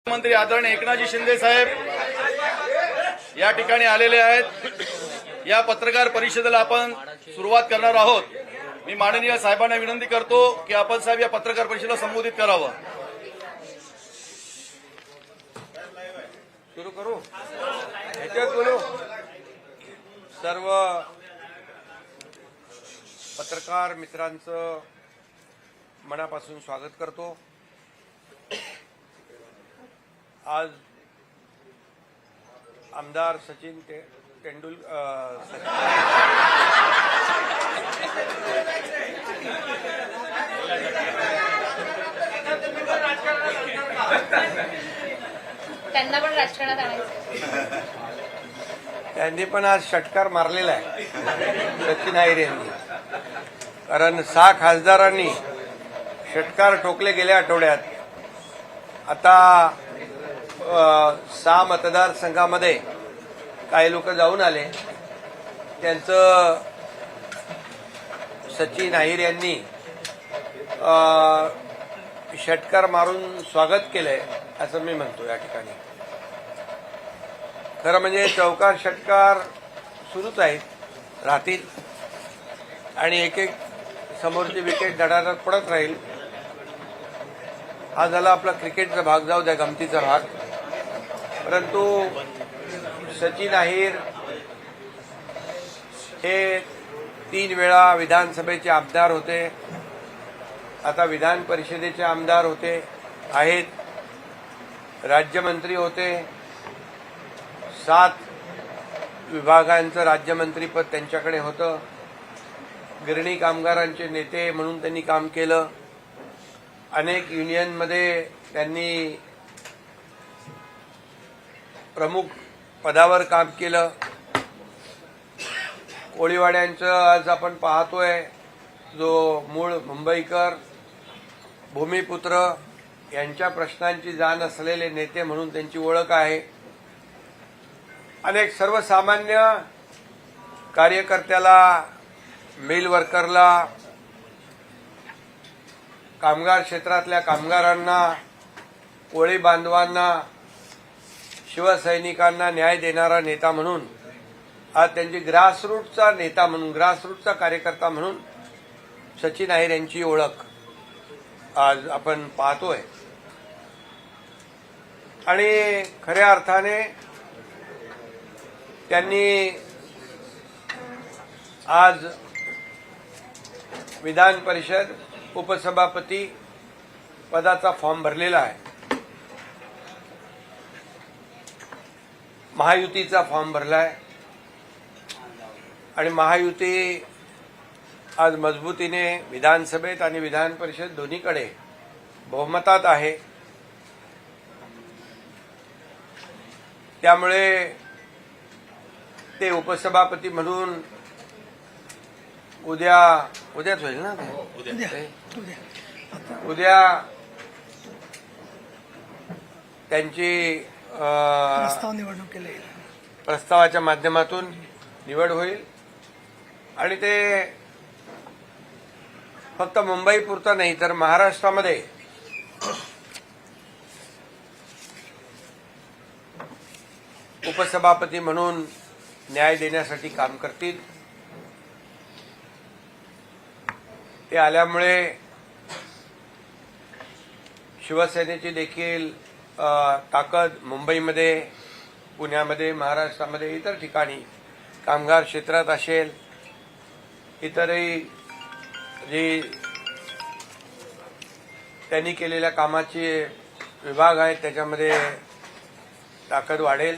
मंत्री आदरणीय एकनाथजी शिंदे साहेब या ठिकाणी आलेले आहेत। या पत्रकार परिषदेला आपण सुरुवात करणार आहोत। मी माननीय साहेबांना विनंती करतो की आपण साहेब या पत्रकार परिषदेला संबोधित करावं। सुरू करू ह्याच्यात बोलू। सर्व पत्रकार मित्रांचं मनापासून स्वागत करतो। आज आमदार सचिन त्यांना पण राजकारणात आणायचं। त्यांनी पण आज षटकार मारलेला आहे सचिन अहिर यांनी, कारण 6 खासदारांनी षटकार ठोकले गेल्या आठवड्यात। आता 6 मतदारसंघामध्ये काही लोक जाऊन आले, त्यांचं सचिन अहिर यांनी षटकार मारून स्वागत केलंय असं मी म्हणतो। या ठिकाणी खरं म्हणजे चौकार षटकार सुरूच आहेत, राहतील आणि एक एक समोरची विकेट धडाधड पडत राहील। हा झाला आपला क्रिकेटचा भाग, जाऊ द्या गमतीचा भाग। परंतु सचिन अहिर हे 3 वेळा विधानसभेचे आमदार होते, आता विधान परिषदेचे आमदार आहेत, राज्यमंत्री होते, 7 विभागांचं राज्यमंत्रीपद त्यांच्याकडे होतं। गिरणी कामगारांचे नेते म्हणून त्यांनी काम केलं। अनेक युनियनमध्ये त्यांनी प्रमुख पदावर काम केलं। कोळीवाड्यांचं आज आपण पाहतोय, जो मूळ मुंबईकर भूमिपुत्र यांच्या प्रश्नांची जाण असलेले नेते म्हणून त्यांची ओळख आहे। अनेक सर्वसामान्य कार्यकर्त्याला, मिल वर्करला, कामगार क्षेत्रातल्या कामगारांना, कोळी बांधवांना, शिवसैनिकांना न्याय देणारा नेता म्हणून, आज त्यांची ग्रासरूटचा नेता म्हणून, ग्रासरूटचा कार्यकर्ता म्हणून सचिन अहिर यांची ओळख आज आपण पाहतोय। आणि खऱ्या अर्थाने त्यांनी आज विधान परिषद उपसभापती पदाचा फॉर्म भरलेला आहे, महायुतीचा फॉर्म भरलाय आणि महायुती आज मजबूतीने विधानसभेत आणि विधान परिषद दोन्हीकडे बहुमतात आहे। त्यामुळे ते उपसभापती म्हणून उद्याच होईल ना, उद्या त्यांची प्रस्तावाच्या माध्यमातून निवड होईल आणि ते फक्त मुंबई पुरता नाही तर महाराष्ट्रामध्ये उपसभापती म्हणून न्याय देण्यासाठी काम करतील। ते आल्यामुळे शिवसेनेची देखील ताकद मुंबईमध्ये, पुण्यामध्ये, महाराष्ट्रामध्ये, इतर ठिकाणी कामगार क्षेत्रात असेल, इतरही जे त्यांनी केलेल्या कामाचे विभाग आहेत त्याच्यामध्ये ताकद वाढेल।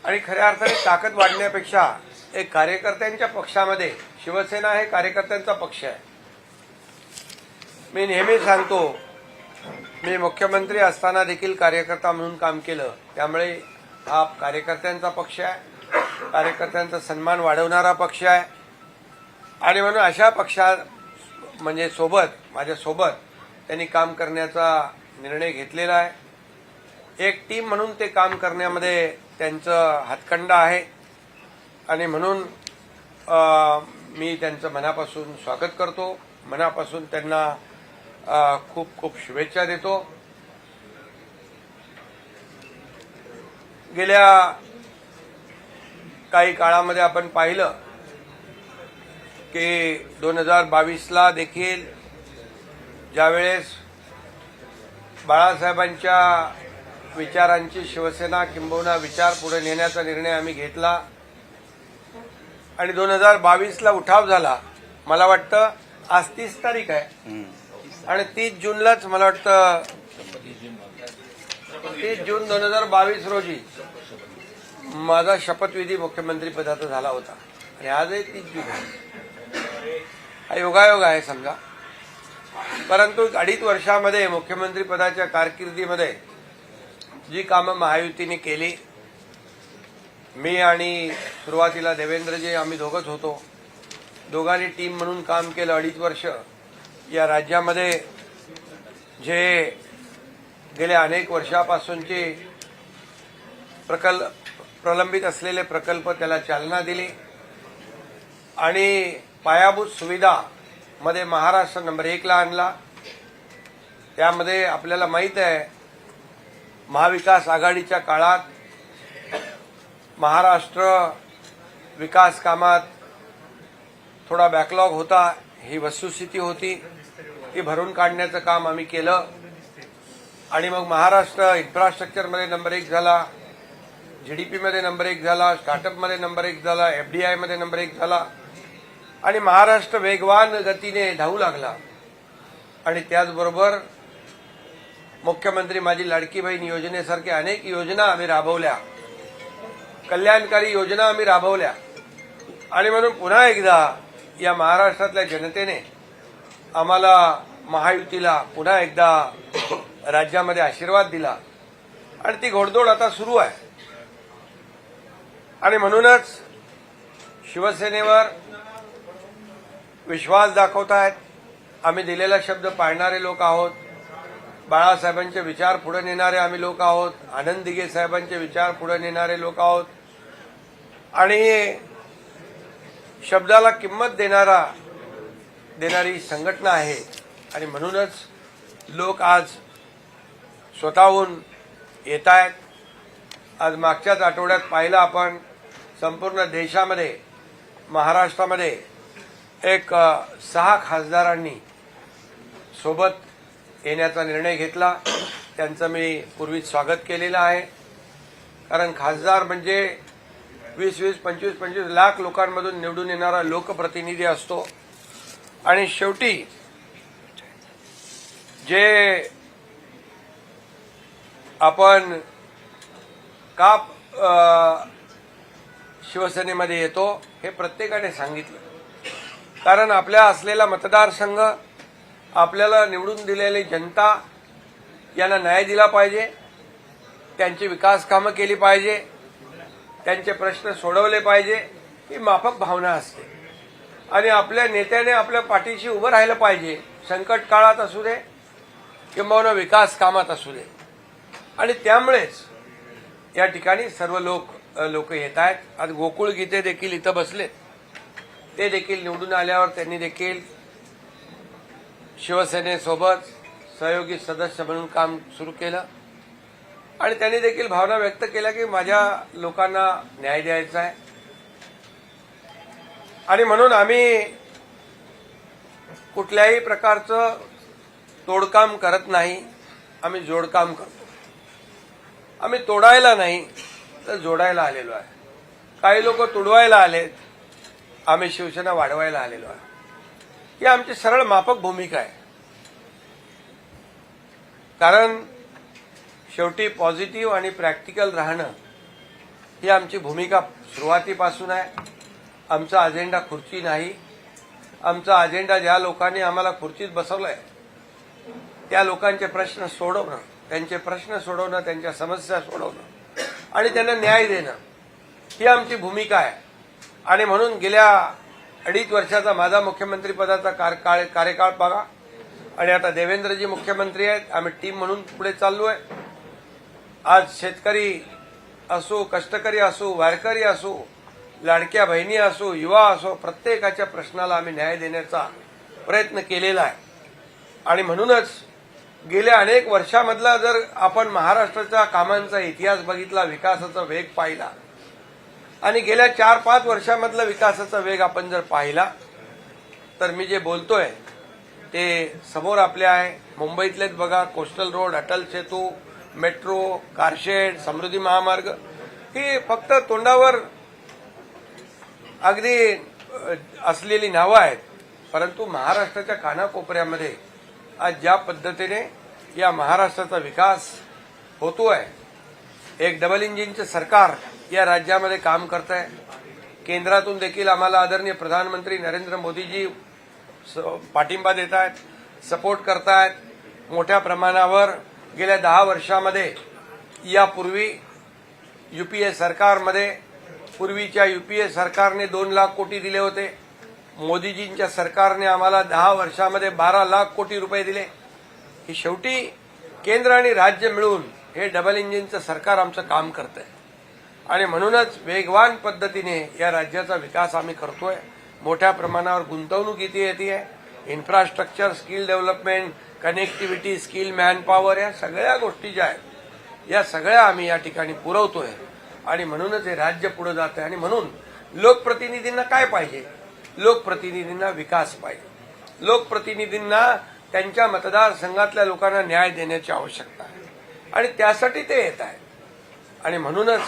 आणि खऱ्या अर्थाने ताकद वाढण्यापेक्षा एक कार्यकर्त्यांच्या पक्षामध्ये, शिवसेना हे कार्यकर्त्यांचा पक्ष आहे। मी नेहमी सांगतो, मी मुख्यमंत्री असताना देखील कार्यकर्ता म्हणून काम केलं, त्यामुळे हा कार्यकर्त्यांचा पक्ष आहे, कार्यकर्त्यांचा सन्मान वाढवणारा पक्ष आहे। आणि म्हणून अशा पक्षा म्हणजे माझ्यासोबत त्यांनी काम करण्याचा निर्णय घेतलेला आहे। एक टीम म्हणून ते काम करण्यामध्ये त्यांचं हातखंडा आहे आणि म्हणून मी त्यांचं मनापासून स्वागत करतो, मनापासून त्यांना खूप खूप शुभेच्छा देतो। गेल्या काही काळामध्ये आपण पाहिलं की 2022ला देखील ज्यावेळेस बाळासाहेबांच्या विचारांची शिवसेना किंबहुना विचार पुढे नेण्याचा निर्णय आम्ही घेतला आणि 2022ला उठाव झाला. मला वाटतं आज 30 तारीख आहे आणि 30 जूनलाच मला वाटतं 30 जून 2022 रोजी माझा शपथविधी मुख्यमंत्री पदाचा झाला होता आणि आजही 30 जून आहे. हा योगायोग आहे समजा. परंतु 2.5 वर्षामध्ये मुख्यमंत्री पदाच्या कारकिर्दीमध्ये जी कामं महायुतीने केली, मी आणि सुरुवातीला देवेंद्रजी आम्ही दोघंच होतो, दोघांनी टीम म्हणून काम केलं 2.5 वर्ष. या राज्यामध्ये जे गेल्या अनेक वर्षापासूनचे प्रलंबित असलेले प्रकल्प त्याला चालना दिली आणि पायाभूत सुविधा मध्ये महाराष्ट्र नंबर 1ला आणला. त्यामध्ये आपल्याला माहित आहे महाविकास आघाडीच्या काळात महाराष्ट्र विकास कामात थोडा बॅकलॉग होता, ही वस्तुस्थिती होती. ती भरून काढण्याचं काम आम्ही केलं आणि मग महाराष्ट्र इन्फ्रास्ट्रक्चरमध्ये नंबर 1 झाला, जीडीपीमध्ये नंबर 1 झाला, स्टार्टअपमध्ये नंबर 1 झाला, एफडीआयमध्ये नंबर 1 झाला आणि महाराष्ट्र वेगवान गतीने धावू लागला. आणि त्याचबरोबर मुख्यमंत्री माझी लाडकी बहीण योजनेसारख्या अनेक योजना आम्ही राबवल्या, कल्याणकारी योजना आम्ही राबवल्या आणि म्हणून पुन्हा एकदा या महाराष्ट्रातल्या जनतेने आम्हाला महायुतीला पुन्हा एकदा राज्यामध्ये आशीर्वाद दिला आणि ती घोडदौड आता सुरू आहे. आणि म्हणूनच शिवसेनेवर विश्वास दाखवतायत. आम्ही दिलेला शब्द पाळणारे लोक आहोत. बाळासाहेबांचे विचार पुढे नेणारे आम्ही लोक आहोत. आनंद दिघे साहेबांचे विचार पुढे नेणारे लोक आहोत आणि शब्दाला किंमत देणारी संघटना आहे. आणि म्हणूनच लोक आज स्वतःहून येत आहेत. आज मागच्याच आठवड्यात पाहिलं आपण संपूर्ण देशामध्ये, महाराष्ट्रामध्ये एक 6 खासदारांनी सोबत येण्याचा निर्णय घेतला. त्यांचं मी पूर्वीच स्वागत केलेलं आहे. कारण खासदार म्हणजे 20-20, 25-25 लाख लोकांमधून निवडून येणारा लोकप्रतिनिधी असतो आणि शेवटी जे आपण का शिवसेनेमध्ये येतो हे प्रत्येकाने सांगितलं. कारण आपल्या असलेला मतदारसंघ, आपल्याला निवडून दिलेली जनता यांना न्याय दिला पाहिजे, त्यांची विकास कामं केली पाहिजे, त्यांचे प्रश्न सोडवले पाहिजे, ही माफक भावना असते. आणि आपल्या नेत्याने आपल्या पाठीशी उभं राहिलं पाहिजे, संकट काळात असू दे किंवा विकास कामात असू दे. आणि त्यामुळेच या ठिकाणी सर्व लोक येत आहेत. आज गोकुळ गीते देखील इथं बसलेत. ते देखील निवडून आल्यावर त्यांनी देखील शिवसेनेसोबत सहयोगी सदस्य म्हणून काम सुरू केलं आणि त्यांनी देखील भावना व्यक्त केल्या की माझ्या लोकांना न्याय द्यायचा आहे. आणि म्हणून आम्ही कुठल्याही प्रकारचं तोडकाम करत नाही, आम्ही जोडकाम करतो. आम्ही तोडायला नाही तर जोडायला आलेलो आहे. काही लोक तुडवायला आलेत, आम्ही शिवसेना वाढवायला आलेलो आहे. ही आमची सरळ माफक भूमिका आहे. कारण शेवटी पॉझिटिव्ह आणि प्रॅक्टिकल राहणं ही आमची भूमिका सुरुवातीपासून आहे. आमचा अजेंडा खुर्ची नाही. आमचा अजेंडा ज्या लोकांनी आम्हाला खुर्चीत बसवलंय त्या लोकांचे प्रश्न सोडवणं, त्यांचे प्रश्न सोडवणं, त्यांच्या समस्या सोडवणं आणि त्यांना न्याय देणं ही आमची भूमिका आहे. आणि म्हणून गेल्या 2.5 वर्षाचा माझा मुख्यमंत्री पदाचा कार्यकाळ बघा आणि आता देवेंद्रजी मुख्यमंत्री आहेत. आम्ही टीम म्हणून पुढे चाललोय. आज शेतकरी असो, कष्टकरी असो, वारकरी असो, लाडक्या बहिणी असो, युवा असो, प्रत्येकाच्या प्रश्नाला आम्ही न्याय देण्याचा प्रयत्न केलेला आहे. आणि म्हणूनच गेल्या अनेक वर्षामधला जर आपण महाराष्ट्राच्या कामांचा इतिहास बघितला, विकासाचा वेग पाहिला आणि गेल्या 4-5 वर्षामधला विकासाचा वेग आपण जर पाहिला, तर मी जे बोलतोय ते समोर आपल्या आहे. मुंबईतलेच बघा, coastal road, Atal Setu, metro, car shed, समृद्धी महामार्ग, ही फक्त तोंडावर अगदी असलेली नावं आहेत, परंतु महाराष्ट्राच्या कानाकोपऱ्यामध्ये आज ज्या पद्धतीने या महाराष्ट्राचा विकास होतोय, एक डबल इंजिनचं सरकार या राज्यामध्ये काम करत आहे. केंद्रातून देखील आम्हाला आदरणीय प्रधानमंत्री नरेंद्र मोदीजी पाठिंबा देत आहेत, सपोर्ट करतायत. मोठ्या प्रमाणावर गेल्या 10 वर्षामध्ये यापूर्वी यूपीए सरकारमध्ये पूर्वीच्या यूपीए सरकारने 2 लाख कोटी दिले होते. मोदीजींच्या सरकारने आम्हाला 10 वर्षामध्ये 12 लाख कोटी रुपये दिले. ही शेवटी केंद्र आणि राज्य मिळून हे डबल इंजिनचं सरकार आमचं काम करतंय आणि म्हणूनच वेगवान पद्धतीने या राज्याचा विकास आम्ही करतोय. मोठ्या प्रमाणावर गुंतवणूक इथे येते. Infrastructure, skill development, connectivity, skill manpower, या सगळ्या गोष्टी ज्या आहेत या सगळ्या आम्ही या ठिकाणी पुरवतोय आणि म्हणूनच हे राज्य पुढे जात आहे. आणि म्हणून लोकप्रतिनिधींना काय पाहिजे? लोकप्रतिनिधींना विकास पाहिजे. लोकप्रतिनिधींना त्यांच्या मतदारसंघातल्या लोकांना न्याय देण्याची आवश्यकता आहे आणि त्यासाठी ते येत आहेत. आणि म्हणूनच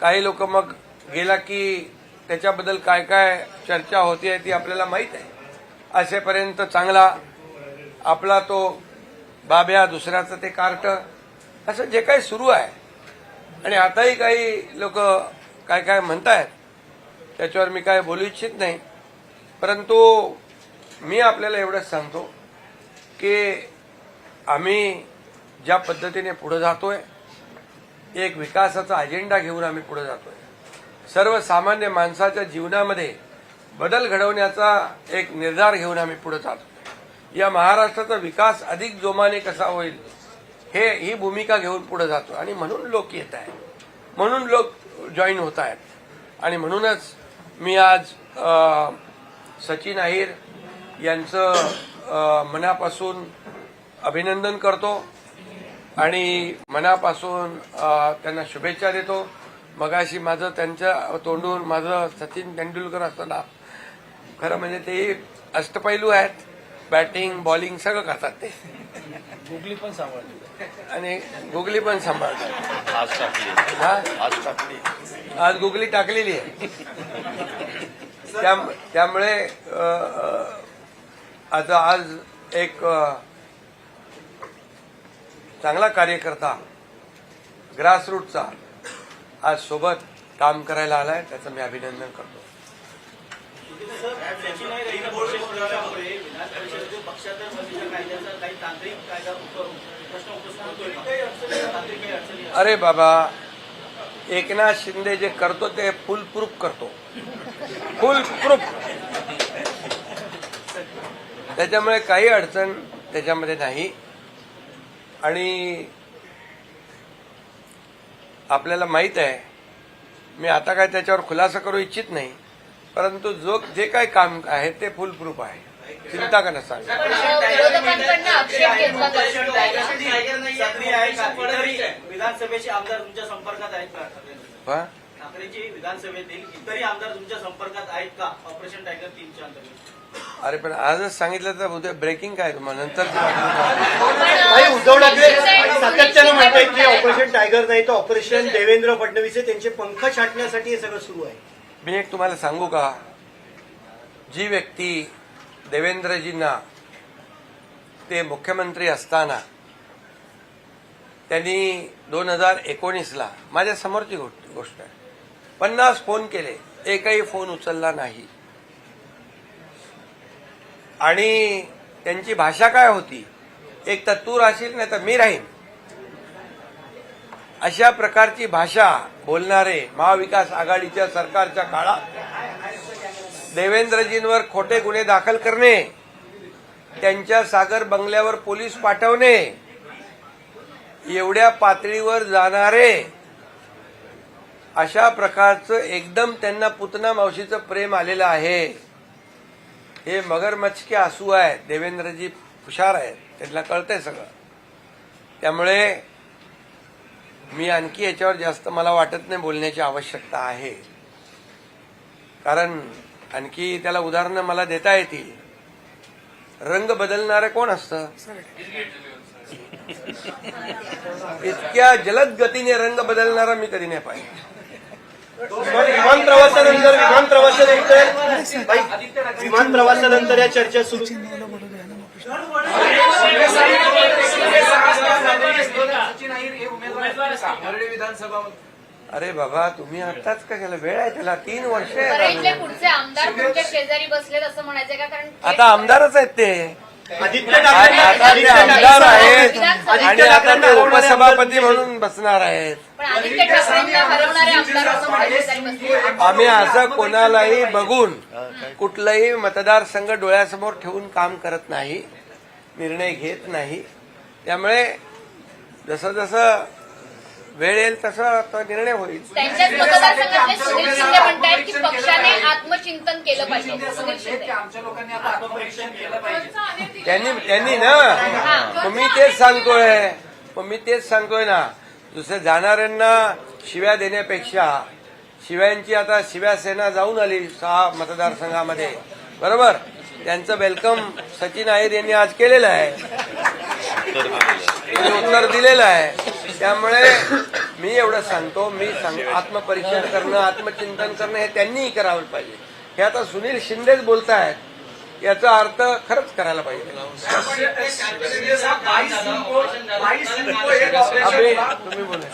काही लोक मग गेला की त्याच्याबद्दल काय काय चर्चा होती ती आपल्याला माहीत आहे. असेपर्यंत चांगला आपला तो बाब्या, दुसऱ्याचं ते कार्ट, असं जे काही सुरू आहे आणि आताही काही लोक काय काय म्हणतायत त्याच्यावर मी काय बोलू इच्छित नाही. परंतु मी आपल्याला एवढंच सांगतो की आम्ही ज्या पद्धतीने पुढे जातोय, एक विकासाचा अजेंडा घेऊन आम्ही पुढे जातोय. सर्वसामान्य माणसाच्या जीवनामध्ये बदल घडवण्याचा एक निर्धार घेऊन आम्ही पुढे जातो. या महाराष्ट्राचा विकास अधिक जोमाने कसा होईल ही भूमिका घेऊन पुढे जातो आणि म्हणून लोक येत आहेत, म्हणून लोक जॉईन होत आहेत. आणि म्हणूनच मी आज सचिन अहिर यांचं मनापासून अभिनंदन करतो आणि मनापासून त्यांना शुभेच्छा देतो. मगाशी माझं त्यांच्या तोंडून माझं सचिन तेंडुलकर असं नाव, खरं म्हणजे ते अष्टपैलू आहेत, बॅटिंग बॉलिंग सगळं करतात ते, गुगली पण सांभाळते आणि गुगली पण सांभाळतात. आज टाकली, हा, आज टाकली. आज गुगली टाकलेली आहे. त्यामुळे आता आज एक चांगला कार्यकर्ता ग्रासरूटचा आज सोबत काम करायला आलाय, त्याचं मी अभिनंदन करतो. अरे बाबा, एकनाथ शिंदे जे करतो ते फुल प्रूफ करतो, फुल प्रूफ. त्याच्यामुळे काही अडचण त्याच्यामध्ये नाही. आणि आपल्याला माहित आहे, मी आता काय त्याच्यावर खुलासा करू इच्छित नाही, परंतु जे काही काम आहे ते फुल प्रूफ आहे, चिंता का नसा. विधानसभेचे आमदार तुमच्या संपर्कात आहेत का? ठाकरेची विधानसभेतील इतरही आमदार तुमच्या संपर्कात आहेत का ऑपरेशन टायगर 3च्या अंतर्गत? अरे पण आजच सांगितलं तर उद्या ब्रेकिंग काय तुम्हाला नंतर उद्धव ठाकरे सातत्यानं म्हणतात की ऑपरेशन टायगर नाही तर ऑपरेशन देवेंद्र फडणवीस हे त्यांचे पंख छाटण्यासाठी हे सगळं सुरू आहे. मी एक तुम्हाला सांगू का, जी व्यक्ती देवेंद्रजींना ते मुख्यमंत्री असताना त्यांनी 2019ला माझ्या समोरची गोष्ट आहे, 50 फोन केले, एकही फोन उचलला नाही. आणि त्यांची भाषा काय होती, एक तर तू राहशील नाही तर मी राहीन, अशा प्रकारची भाषा बोलणारे महाविकास आघाडीच्या सरकारच्या काळात देवेंद्रजींवर खोटे गुन्हे दाखल करणे, त्यांच्या सागर बंगल्यावर पोलीस पाठवणे, एवढ्या पातळीवर जाणारे अशा प्रकारचं एकदम त्यांना पुतना मावशीचं प्रेम आलेलं आहे. हे मगरमच्छ के आंसू आहे. देवेंद्रजी हुशार आहेत, त्यांना कळतंय सगळं. त्यामुळे मी आणखी याच्यावर जास्त मला वाटत नाही बोलण्याची आवश्यकता आहे, कारण आणखी त्याला उदाहरणं मला देता येतील. रंग बदलणारे कोण असतं? इतक्या जलद गतीने रंग बदलणारा मी कधी नाही पाहिजे. विमान प्रवासानंतर या चर्चा सुरू. अरे बाबा, तुम्ही आताच का केलं? वेळ आहे त्याला, 3 वर्ष बरं, इथले आहे. पुढचे आमदार तुमच्या शेजारी बसलेत असं म्हणायचंय का? कारण आता आमदारच आहेत ते, आदित्य आता ते आमदार आहेत आणि आता ते उपसभापती म्हणून बसणार आहेत. पण आदित्य ठाकरेंना हरवणारे आमदार असं म्हणायला शेजारी बसले. आम्ही असं कोणालाही बघून कुठलाही मतदारसंघ डोळ्यासमोर ठेवून काम करत नाही, निर्णय घेत नाही. त्यामुळे जसं जसं वेळ येईल तसं तो निर्णय होईल. त्यांच्याच मतदारसंघातले सुनील शिंदे म्हणतायत की पक्षाने आत्मचिंतन केलं पाहिजे. सुनील शिंदे आमच्या लोकांनी आता आत्मपरीक्षण केलं पाहिजे. त्यांनी ना, मग मी तेच सांगतोय ना, दुसऱ्या जाणाऱ्यांना शिव्या देण्यापेक्षा शिव्यांची आता शिवसेना जाऊन आली 6 मतदारसंघामध्ये, बरोबर. त्यांचं वेलकम सचिन अहिर यांनी आज केलेलं आहे, उत्तर दिलेलं आहे. त्यामुळे मी एवढं सांगतो, आत्मपरीक्षण करणं, आत्मचिंतन करणं हे त्यांनीही करावं पाहिजे. हे आता सुनील शिंदेच बोलतायत, याचा अर्थ खरंच करायला पाहिजे. तुम्ही बोला.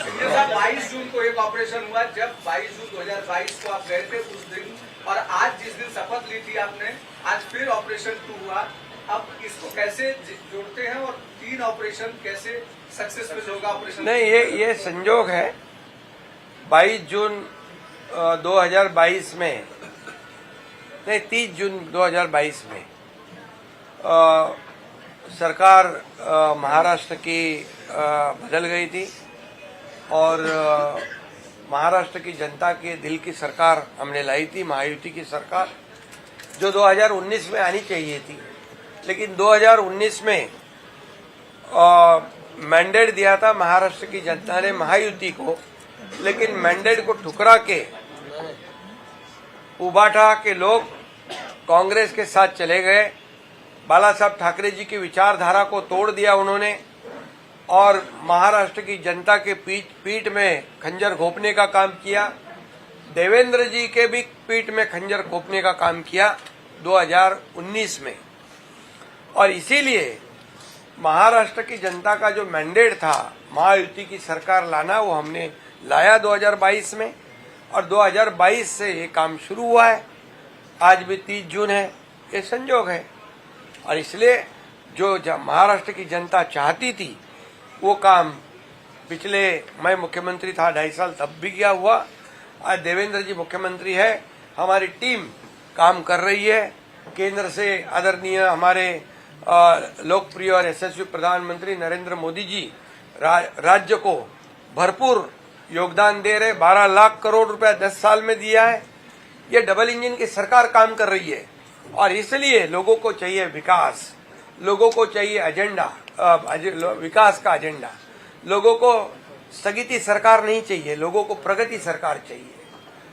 22 जून को एक ऑपरेशन हुआ, जब 22 जून 2022 को आप गए थे उस दिन, और आज जिस दिन शपथ ली थी आपने, आज फिर ऑपरेशन 2 हुआ. अब इसको कैसे जोड़ते हैं और 3 ऑपरेशन कैसे सक्सेसफुल होगा ऑपरेशन? नहीं, ये संजोग है. 22 जून 2022 में नहीं, 30 जून 2022 में सरकार महाराष्ट्र की बदल गई थी और महाराष्ट्र की जनता के दिल की सरकार हमने लाई थी, महायुति की सरकार, जो 2019 में आनी चाहिए थी. लेकिन 2019 में मैंडेट दिया था महाराष्ट्र की जनता ने महायुति को, लेकिन मैंडेट को ठुकरा के उबाटा के लोग कांग्रेस के साथ चले गए. बाला साहब ठाकरे जी की विचारधारा को तोड़ दिया उन्होंने और महाराष्ट्र की जनता के पीठ में खंजर घोंपने का काम किया. देवेंद्र जी के भी पीठ में खंजर घोंपने का काम किया 2019 में. और इसीलिए महाराष्ट्र की जनता का जो मैंडेट था महायुति की सरकार लाना, वो हमने लाया 2022 में और 2022 से ये काम शुरू हुआ है. आज भी 30 जून है, ये संजोग है. और इसलिए जो महाराष्ट्र की जनता चाहती थी वो काम पिछले, मैं मुख्यमंत्री था 2.5 साल, तब भी किया हुआ. आज देवेंद्र जी मुख्यमंत्री है, हमारी टीम काम कर रही है. केंद्र से आदरणीय हमारे लोकप्रिय और यशस्वी प्रधानमंत्री नरेंद्र मोदी जी राज्य को भरपूर योगदान दे रहे. 12 लाख करोड़ रुपया 10 साल में दिया है. ये डबल इंजन की सरकार काम कर रही है और इसलिए लोगों को चाहिए विकास, लोगों को चाहिए एजेंडा, विकास का एजेंडा. लोगों को स्थगिती सरकार नहीं चाहिए, लोगों को प्रगति सरकार चाहिए.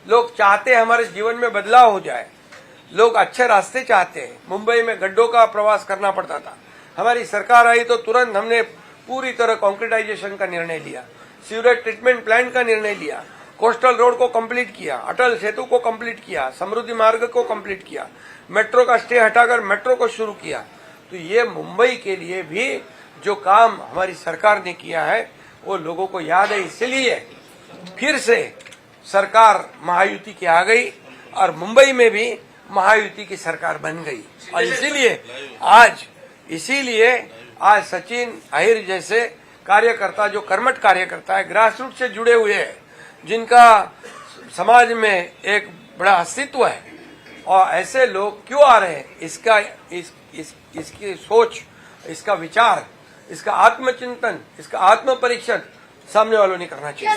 लोग चाहते हैं हमारे जीवन में बदलाव हो जाए, लोग अच्छे रास्ते चाहते हैं. मुंबई में गड्ढों का प्रवास करना पड़ता था, हमारी सरकार आई तो तुरंत हमने पूरी तरह कॉन्क्रीटाइजेशन का निर्णय लिया, सीवरेज ट्रीटमेंट प्लांट का निर्णय लिया, कोस्टल रोड को कंप्लीट किया, अटल सेतु को कंप्लीट किया, समृद्धि मार्ग को कंप्लीट किया, मेट्रो का स्टे हटाकर मेट्रो को शुरू किया. तो ये मुंबई के लिए भी जो काम हमारी सरकार ने किया है वो लोगों को याद है. इसलिए फिर से सरकार महायुति की आ गई और मुंबई में भी महायुति की सरकार बन गई. और इसीलिए आज सचिन अहिर जैसे कार्यकर्ता, जो कर्मठ कार्यकर्ता है, ग्रासरूट से जुड़े हुए हैं, जिनका समाज में एक बड़ा अस्तित्व है, और ऐसे लोग क्यों आ रहे हैं, इसकी सोच, इसका विचार, इसका आत्मचिंतन, इसका आत्मपरीक्षण सामने वालों ने करना चाहिए.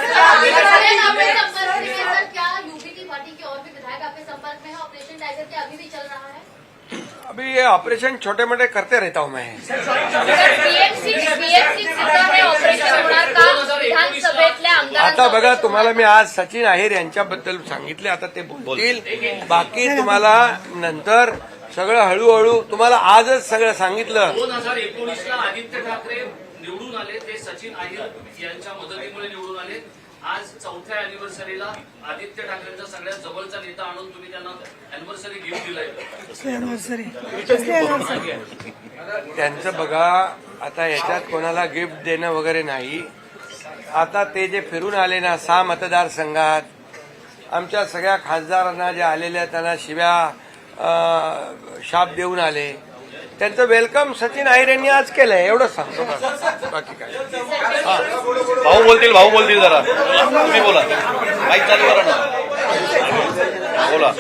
क्या यूपी की पार्टी के और भी विधायक आपके संपर्क में है? ऑपरेशन टाइगर क्या अभी भी चल रहा है? अभी ये ऑपरेशन छोटे मोटे करते रहता हूँ मैं. पीएमसी सुद्धा हे ऑपरेशन होणार का विधानसभेतल्या आमदार आता बघा तुम्हाला मी आज सचिन अहिर यांच्याबद्दल सांगितले, आता ते बोलतील. बाकी तुम्हाला नंतर सगळं हळूहळू तुम्हाला आजच सगळं सांगितलं. 2019ला आदित्य ठाकरे निवडून आले, ते सचिन अहिर यांच्या मदतीमुळे निवडून आले. आज 4थ्या अॅनिव्हर्सरीला आदित्य ठाकरेंचा सगळ्यात जवळचा नेता आणून तुम्ही त्यांना अॅनिव्हर्सरी गिफ्ट दिलाय. त्यांचं बघा, आता याच्यात कोणाला गिफ्ट देणं वगैरे नाही. आता ते जे फिरून आले ना 6 मतदारसंघात, आमच्या सगळ्या खासदारांना जे आलेल्या त्यांना शिव्या शाप देऊन आले, त्यांचं वेलकम सचिन अहिर यांनी आज केलंय, एवढंच सांगतो. बाकी काय. भाऊ बोलतील जरा, तुम्ही बोला, माईक चालू करा ना, बोला.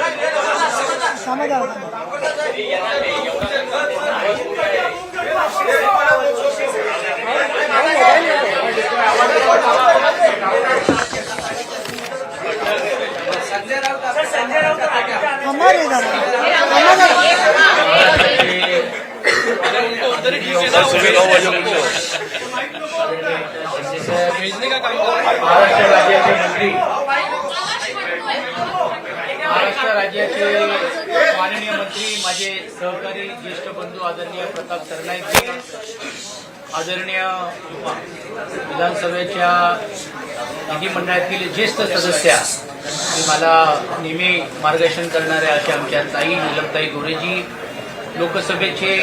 महाराष्ट्र राज्याचे माननीय मंत्री, माझे सहकारी ज्येष्ठ बंधू आदरणीय प्रताप सरनाईकजी, आदरणीय विधानसभेच्या विधिमंडळातील ज्येष्ठ सदस्या आणि मला नेहमी मार्गदर्शन करणाऱ्या अशा आमच्या ताई नीलमताई गोरेजी, लोकसभेचे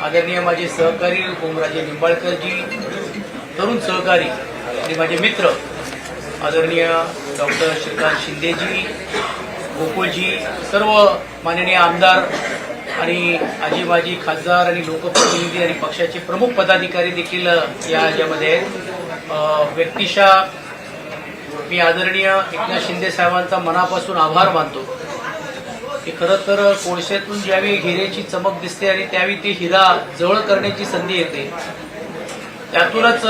आदरणीय माझे सहकारी ओमराजे निंबाळकरजी, तरुण सहकारी आणि माझे मित्र आदरणीय डॉक्टर श्रीकांत शिंदेजी, गोकुळजी, सर्व माननीय आमदार आणि आजी माजी खासदार आणि लोकप्रतिनिधी आणि पक्षाचे प्रमुख पदाधिकारी देखील या यामध्ये आहेत. व्यक्तिशः मी आदरणीय एकनाथ शिंदे साहेबांचा मनापासून आभार मानतो की खरं तर कोळशातून ज्यावेळी हिऱ्याची चमक दिसते आणि त्यावेळी ती हिरा जवळ करण्याची संधी येते, त्यातूनच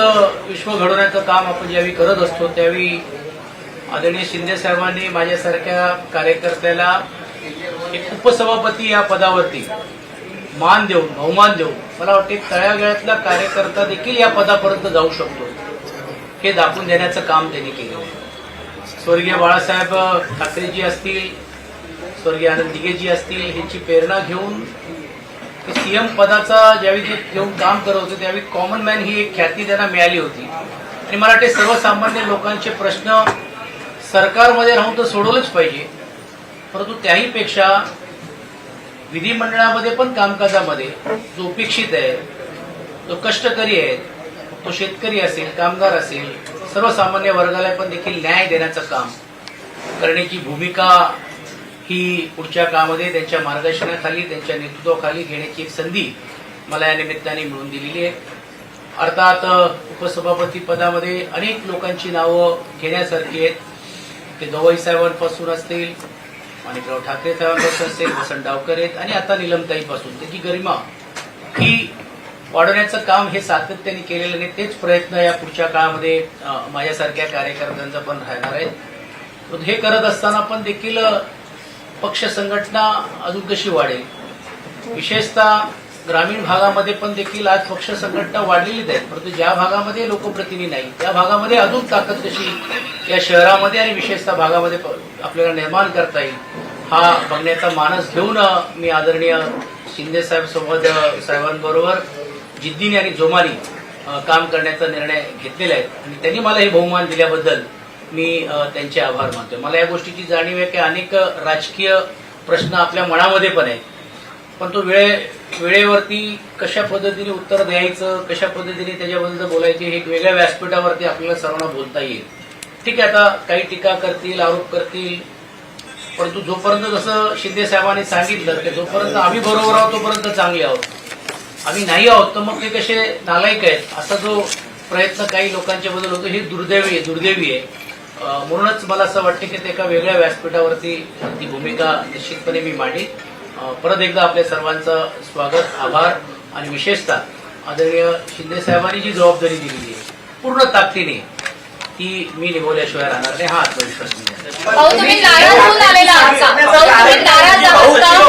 विश्व घडवण्याचं काम आपण ज्यावेळी करत असतो, त्यावेळी आदरणीय शिंदे साहेबांनी माझ्यासारख्या कार्यकर्त्याला एक उपसभापती या पदावरती मान देऊन, बहुमान देऊन, मला वाटते तळागाळातला कार्यकर्ता देखील या पदापर्यंत जाऊ शकतो हे दाखवून देण्याचं काम त्यांनी केलं. स्वर्गीय बाळासाहेब ठाकरेजी असतील, स्वर्गीय आनंद दिघेजी असतील, ह्यांची प्रेरणा घेऊन सीएम पदाचा ज्यावेळी ते घेऊन काम करत होते त्यावेळी कॉमन मॅन ही एक ख्याती त्यांना मिळाली होती. आणि मला वाटते सर्वसामान्य लोकांचे प्रश्न सरकारमध्ये राहून तर सोडवलेच पाहिजे, परंतु त्याहीपेक्षा विधिमंडळामध्ये पण कामकाजामध्ये जो अपेक्षित आहे, तो कष्टकरी आहे, तो शेतकरी असेल, कामगार असेल, सर्वसामान्य वर्गाला पण देखील न्याय देण्याचं काम करण्याची भूमिका ही पुढच्या काळामध्ये त्यांच्या मार्गदर्शनाखाली, त्यांच्या नेतृत्वाखाली घेण्याची एक संधी मला या निमित्ताने मिळून दिलेली आहे. अर्थात उपसभापती पदामध्ये अनेक लोकांची नावं घेण्यासारखी आहेत. ते गवई साहेबांपासून असतील, माणिकराव ठाकरे साहेबांपासून असेल, वसंत डावकर आहेत आणि आता नीलमताईपासून त्याची गरिमा ही वाढवण्याचं काम हे सातत्याने केलेलं नाही. तेच प्रयत्न या पुढच्या काळामध्ये माझ्यासारख्या कार्यकर्त्यांचा पण राहणार आहेत. हे करत असताना पण देखील पक्ष संघटना अजून कशी वाढेल, विशेषतः ग्रामीण भागामध्ये पण देखील आज पक्ष संघटना वाढलेलीच आहेत, परंतु ज्या भागामध्ये लोकप्रतिनिधी नाही त्या भागामध्ये अजून ताकद कशी या शहरामध्ये आणि विशेषतः भागामध्ये आपल्याला निर्माण करता येईल हा बघण्याचा मानस घेऊन मी आदरणीय शिंदे साहेबांबरोबर जिद्दीने आणि जोमाने काम करण्याचा निर्णय घेतलेला आहे आणि त्यांनी मला हे बहुमान दिल्याबद्दल मी त्यांचे आभार मानतोय. मला या गोष्टीची जाणीव आहे की अनेक राजकीय प्रश्न आपल्या मनामध्ये पण आहेत, पण तो वेळेवरती कशा पद्धतीने उत्तर द्यायचं, कशा पद्धतीने त्याच्याबद्दल बोलायचे हे वेगळ्या व्यासपीठावरती आपल्याला सर्वांना बोलता येईल. ठीक आहे, आता काही टीका करतील, आरोप करतील, परंतु जोपर्यंत जसं शिंदे साहेबांनी सांगितलं की जोपर्यंत आम्ही बरोबर आहोत तोपर्यंत चांगले आहोत, आम्ही नाही आहोत तर मग ते कसे नालायक आहेत असा जो प्रयत्न काही लोकांच्या बद्दल होतो हे दुर्दैवी आहे. म्हणूनच मला असं वाटतं की ते एका वेगळ्या व्यासपीठावरती ती भूमिका निश्चितपणे मी मांडीन. परत एकदा आपल्या सर्वांचं स्वागत, आभार आणि विशेषतः आदरणीय शिंदे साहेबांनी जी जबाबदारी दिलेली आहे पूर्ण ताकदीने ती मी निभवल्याशिवाय राहणार नाही, हा आत्मविश्वास मी आहे. भाऊ तुम्ही नाराज होऊन आलेला आहात का? भाऊ तुम्ही नाराज आहात का?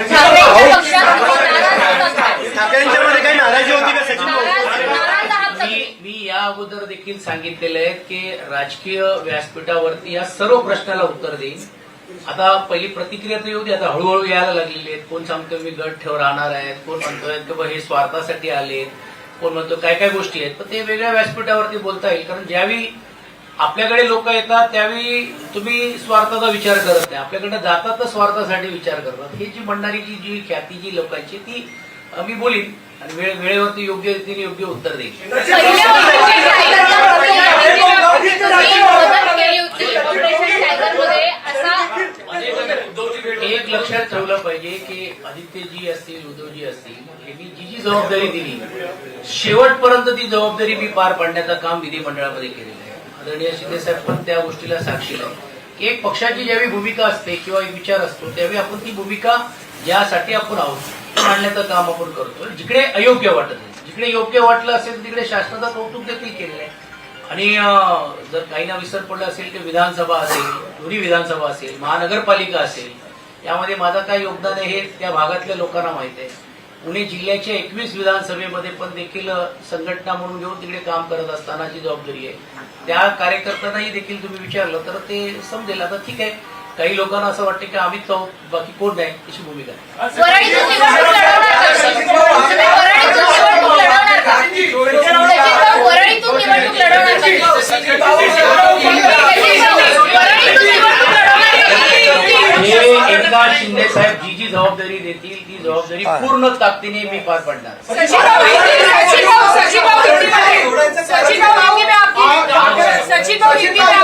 ठाकरेंच्या पक्षात तुम्ही नाराज आहात का? ठाकरेंच्या मध्ये काही नाराजी होती का सचिन भाऊ? नाराज आहात का तुम्ही? मी या अगोदर देखील सांगितलेलं आहे की राजकीय व्यासपीठावरती या सर्व प्रश्नाला उत्तर देईन. आता पहिली प्रतिक्रिया तर येऊ दे, आता हळूहळू यायला लागलेली आहेत. कोण सांगतोय मी गट ठेव राहणार आहेत, कोण म्हणतोय की हे स्वार्थासाठी आलेत, कोण म्हणतो काय काय गोष्टी आहेत. तर ते वेगळ्या व्यासपीठावरती बोलता येईल, कारण ज्यावेळी आपल्याकडे लोक येतात त्यावेळी तुम्ही स्वार्थाचा विचार करत नाही, आपल्याकडे जातात तर स्वार्थासाठी विचार करतात. ही जी म्हणणारीची जी ख्याती जी लोकांची ती मी बोलीन आणि वेळेवरती योग्य रीतीने योग्य उत्तर देईल. पहिल्या तुम्ही मदत केली होती ऑपरेशन टायगरमध्ये असा एक लक्षात ठेवलं पाहिजे की आदित्यजी असतील, उद्धवजी असतील, यांनी जी जी जबाबदारी दिली शेवटपर्यंत ती जबाबदारी मी पार पाडण्याचं काम विधिमंडळामध्ये केलेलं आहे. आदरणीय शिंदे साहेब पण त्या गोष्टीला साक्षी आहे की एक पक्षाची ज्यावेळी भूमिका असते किंवा एक विचार असतो त्यावेळी आपण ती भूमिका ज्यासाठी आपण आहोत मांडण्याचं काम आपण करतो. जिकडे अयोग्य वाटत नाही, जिकडे योग्य वाटलं असेल तिकडे शासनाचं कौतुक देखील केलेलं आहे. आणि जर काहींना विसर पडलं असेल की विधानसभा असेल, दोन्ही विधानसभा असेल, महानगरपालिका असेल, यामध्ये माझं काय योगदान आहे हे त्या भागातल्या लोकांना माहिती आहे. पुणे जिल्ह्याच्या 21 विधानसभेमध्ये पण देखील संघटना म्हणून घेऊन तिकडे काम करत असतानाची जबाबदारी आहे. त्या कार्यकर्त्यांनाही देखील तुम्ही विचारलं तर ते समजेल. आता ठीक आहे, काही लोकांना असं वाटतं की आम्हीच आहोत, बाकी कोण नाही, अशी भूमिका आहे. वरळीतून निवडणूक लढवणार का? तुम्ही वरळीतून निवडणूक लढवणार का? सचिन भाऊ, वरळीतून निवडणूक लढवणार का? हे एकनाथ शिंदे साहेब जी जी जबाबदारी देतील ती जबाबदारी पूर्ण ताकदीने मी पार पाडणार. सचिन भाऊ हिंदी में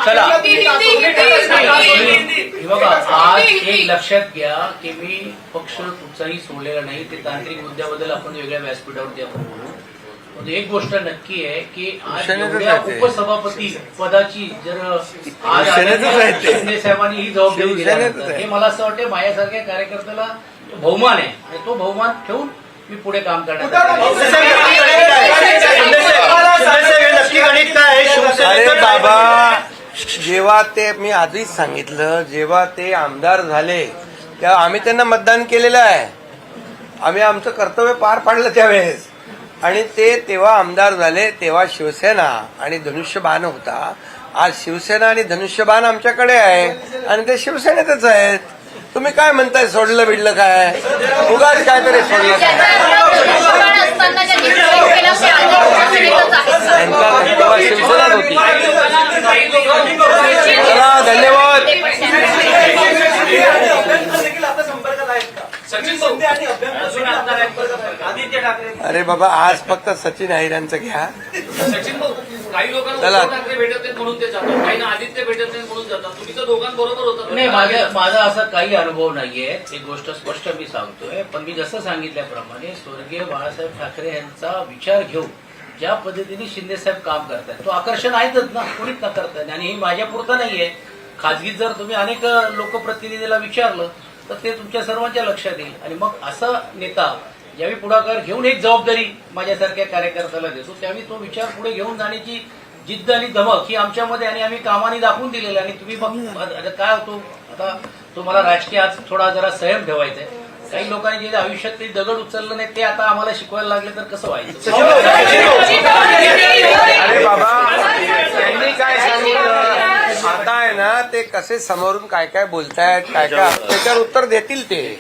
चला बघा, आज एक लक्षात घ्या की मी पक्ष कुठचाही सोडलेला नाही. ते तांत्रिक मुद्द्याबद्दल आपण वेगळ्या व्यासपीठावरती आपण बोलू. एक गोष्ट नक्की आहे की आज एवढ्या उपसभापती पदाची जर आज शिंदे साहेबांनी ही जबाबदारी दिल्यानंतर हे मला असं वाटतं माझ्यासारख्या कार्यकर्त्याला बहुमान आहे आणि तो बहुमान ठेवून मी पुढे काम करणार. अरे बाबा, जेव्हा ते मी आधीच सांगितलं, जेव्हा ते आमदार झाले तेव्हा आम्ही त्यांना मतदान केलेलं आहे, आम्ही आमचं कर्तव्य पार पाडलं त्यावेळेस. आणि ते तेव्हा आमदार झाले तेव्हा शिवसेना आणि धनुष्यबाण होता. आज शिवसेना आणि धनुष्यबाण आमच्याकडे आहे आणि ते शिवसेनेतच आहेत. तुम्ही काय म्हणताय सोडलं बिडलं काय? उगाच काहीतरी सोडलं काय? तेव्हा शिवसेनाच होती. चला, धन्यवाद. आदित्य ठाकरे अरे बाबा, आज फक्त सचिन अहिरांचं घ्या. सचिन भाऊ, काही लोकांना उद्धव ठाकरे भेटत नाहीत म्हणून ते जातात, काही आदित्य भेटत नाहीत म्हणून जातात. तुम्ही तर दोघांबरोबर होता. नाही, माझा असा काही अनुभव नाहीये, एक गोष्ट स्पष्ट मी सांगतोय. पण मी जसं सांगितल्याप्रमाणे स्वर्गीय बाळासाहेब ठाकरे यांचा विचार घेऊन ज्या पद्धतीने शिंदे साहेब काम करतात तो आकर्षण आहेतच ना, कोणीच न करतात. आणि हे माझ्यापुरतं नाहीये, खाजगीत जर तुम्ही अनेक लोकप्रतिनिधीला विचारलं तर ते तुमच्या सर्वांच्या लक्षात येईल. आणि मग असा नेता ज्यावेळी पुढाकार घेऊन एक जबाबदारी माझ्यासारख्या कार्यकर्त्याला देतो त्यावेळी तो विचार पुढे घेऊन जाण्याची जिद्द आणि धमक ही आमच्यामध्ये आणि आम्ही कामाने दाखवून दिलेलं. आणि तुम्ही मग काय होतो, आता तुम्हाला राजकीय आज थोडा जरा संयम ठेवायचा आहे. काही लोकांनी जे आयुष्यात ते दगड उचललं नाही ते आता आम्हाला शिकवायला लागले तर कसं व्हायचं? अरे बाबा, त्यांनी काय सांगितलं आता आहे ना, ते कसे समोरून काय काय बोलतायत, काय काय त्याच्यावर उत्तर देतील ते.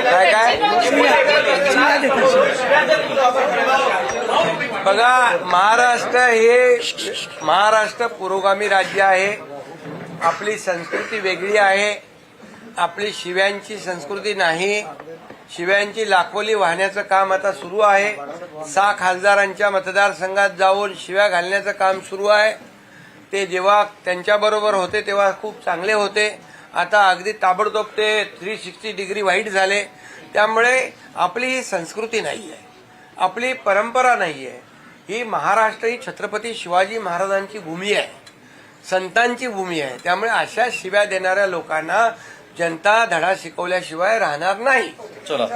काय काय बघा, महाराष्ट्र पुरोगामी राज्य आहे. आपली संस्कृती वेगळी आहे. आपली शिव्यांची संस्कृती नाही. शिव्यांची लाखोली वाहण्याचं काम आता सुरू आहे. 6 खासदारांच्या मतदारसंघात जाऊन शिव्या घालण्याचं काम सुरू आहे. ते जेव्हा त्यांच्याबरोबर होते तेव्हा खूप चांगले होते. आता अगदी ताबडतोब ते 360 डिग्री वाईट झाले. त्यामुळे आपली ही संस्कृती नाही आहे, आपली परंपरा नाही आहे. ही महाराष्ट्र ही छत्रपती शिवाजी महाराजांची भूमी आहे, संतांची भूमी आहे. त्यामुळे अशा शिव्या देणाऱ्या लोकांना जनता धडा शिकवल्याशिवाय राहणार नाही. चला